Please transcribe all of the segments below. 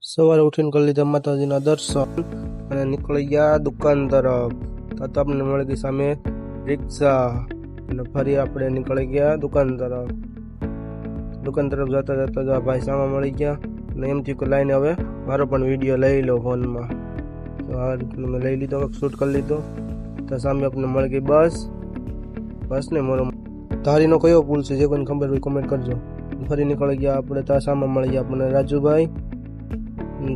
સવારે ઉઠીને કરી લીધા માતાજીના દર્શન અને નીકળી ગયા દુકાન તરફ. તો આપણને મળી ગઈ સામે રિક્ષા અને ફરી આપણે નીકળી ગયા દુકાન તરફ. દુકાન તરફ જતા જતા જો ભાઈ સામે મળી ગયા અને એમ થયું કે લાઈને હવે મારો પણ વિડીયો લઈ લો ફોનમાં. તો આ રીતનું મેં લઈ લીધો, શૂટ કરી લીધો. તો સામે આપણને મળી ગઈ બસ ને મારો ધારીનો કયો પુલ છે જે કોઈને ખબર હોય કોમેન્ટ કરજો. ફરી નીકળી ગયા આપણે. ત્યાં સામે મળી ગયા આપણને રાજુભાઈ.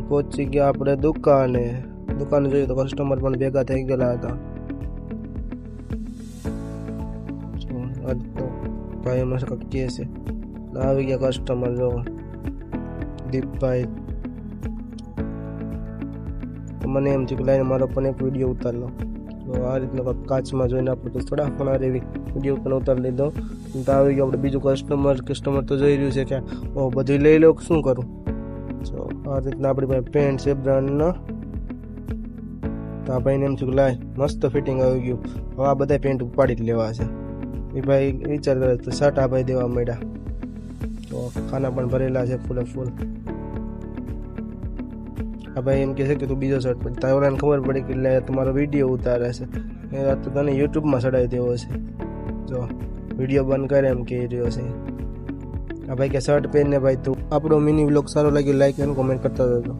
પહોંચી ગયા આપણે દુકાને જોઈએ તો કસ્ટમર પણ ભેગા થઈ ગયેલા હતા. ભાઈ એમાં કે છે આવી ગયા કસ્ટમર. જો દીપભાઈ, મને એમ થયું કે લાઈને મારો પણ એક વિડીયો ઉતાર લો. તો આ રીતના કાચમાં જોઈને આપણે તો થોડા ઘણા એવી વિડીયો પણ ઉતારી લીધો. તો આવી ગયો આપણે બીજું કસ્ટમર તો જોઈ રહ્યું છે કે બધું લઈ લો શું કરું. તો આ રીતના આપણી પાસે પેન્ટ છે બ્રાન્ડના. તો આ ભાઈને એમ થયું કે લાય મસ્ત ફિટિંગ આવી ગયું, હવે આ બધા પેન્ટ ઉપાડી જ લેવા છે. એ ભાઈ વિચાર કરે તો શર્ટ આ ભાઈ દેવા માંડ્યા. તો ખાના પણ ભરેલા છે ફૂલે ફૂલ. આ ભાઈ એમ કહે છે કે તું બીજો શર્ટ પણ તાવરાને ખબર પડી કે લે તમારો વિડીયો ઉતારે છે, એ તો તને યુટ્યુબમાં ચડાવી દેવો છે. જો વિડીયો બંધ કરે એમ કહી રહ્યો છે. આ ભાઈ કે શર્ટ પહેરને ભાઈ તું આપણો મિની વ્લોગ સારો લાગ્યો લાઈક અને કોમેન્ટ કરતા જજો.